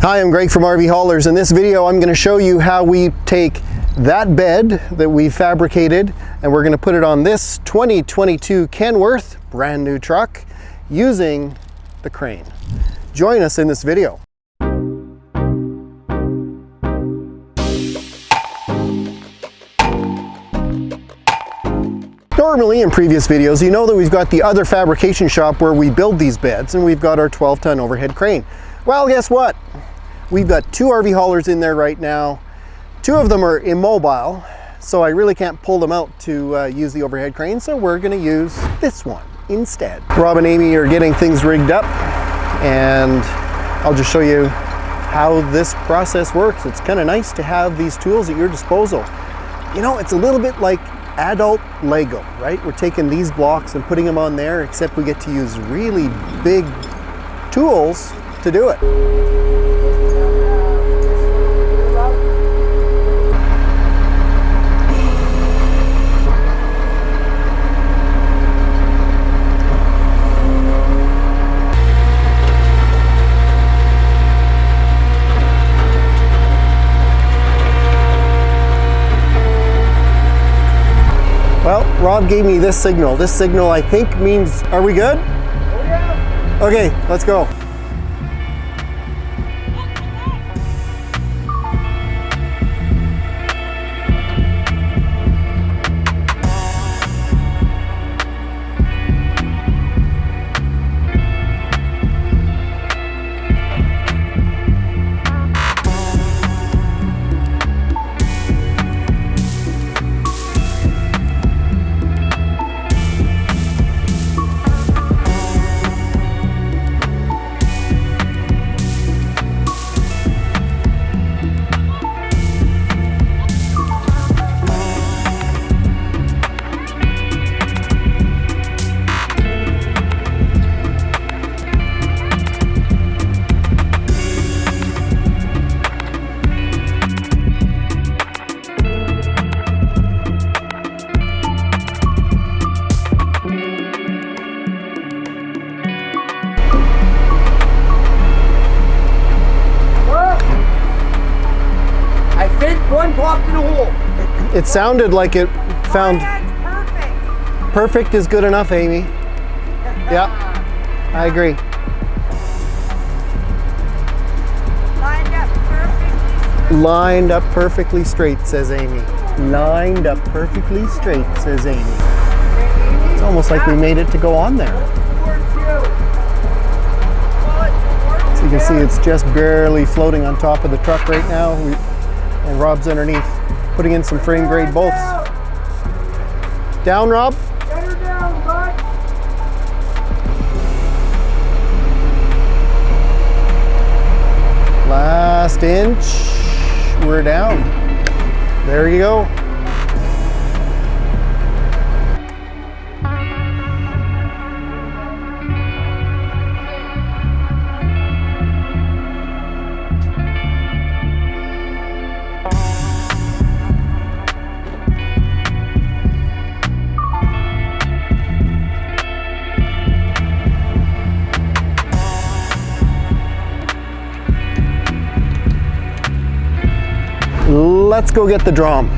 Hi, I'm Greg from RV Haulers. In this video, I'm going to show you how we take that bed that we fabricated and we're going to put it on this 2022 Kenworth brand new truck using the crane. Join us in this video. Normally in previous videos, you know that we've got the other fabrication shop where we build these beds and we've got our 12-ton overhead crane. Well, guess what? We've got two RV haulers in there right now. Two of them are immobile, so I really can't pull them out to use the overhead crane, so we're going to use this one instead. Rob and Amy are getting things rigged up, and I'll just show you how this process works. It's kind of nice to have these tools at your disposal. You know, it's a little bit like adult Lego, right? We're taking these blocks and putting them on there, except we get to use really big tools to do it. Well, Rob gave me this signal. This signal, I think, means, are we good? Oh yeah. Okay, let's go. One popped in a hole. It sounded like it found... Perfect. Perfect is good enough, Amy. Yeah, I agree. Lined up perfectly. Lined up perfectly straight, says Amy. Lined up perfectly straight, says Amy. It's almost like we made it to go on there. So you can see it's just barely floating on top of the truck right now. And Rob's underneath, putting in some frame grade bolts. Down, Rob? Get her down, bud. Last inch, we're down. There you go. Let's go get the drum.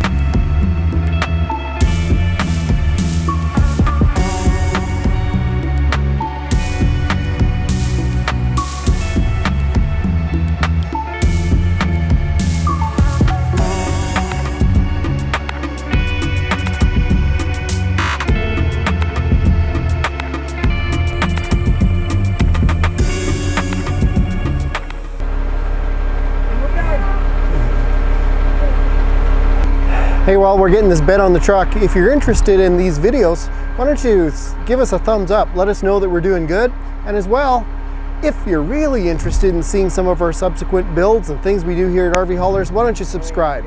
Hey, while we're getting this bed on the truck, if you're interested in these videos, why don't you give us a thumbs up, let us know that we're doing good, and as well, if you're really interested in seeing some of our subsequent builds and things we do here at RV Haulers, why don't you subscribe?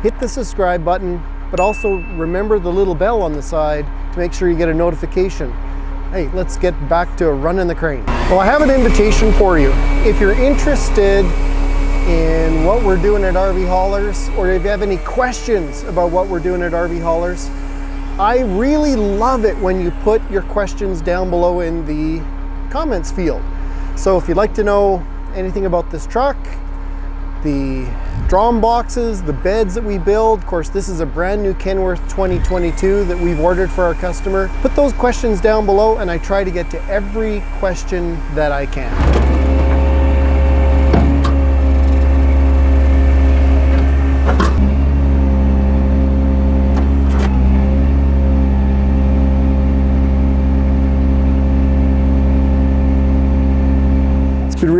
Hit the subscribe button, but also remember the little bell on the side to make sure you get a notification. Hey, let's get back to running the crane. Well, I have an invitation for you. If you're interested in what we're doing at RV Haulers, or if you have any questions about what we're doing at RV Haulers, I really love it when you put your questions down below in the comments field. So if you'd like to know anything about this truck, the drum boxes, the beds that we build. Of course, this is a brand new Kenworth 2022 that we've ordered for our customer. Put those questions down below and I try to get to every question that I can.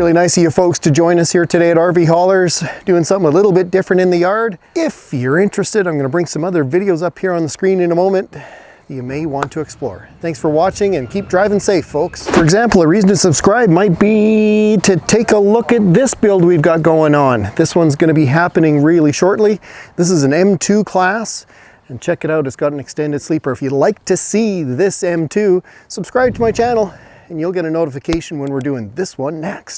Really nice of you folks to join us here today at RV Haulers, doing something a little bit different in the yard. If you're interested, I'm going to bring some other videos up here on the screen in a moment that you may want to explore. Thanks for watching and keep driving safe, folks. For example, a reason to subscribe might be to take a look at this build we've got going on. This one's going to be happening really shortly. This is an M2 class. And check it out, it's got an extended sleeper. If you'd like to see this M2, subscribe to my channel and you'll get a notification when we're doing this one next.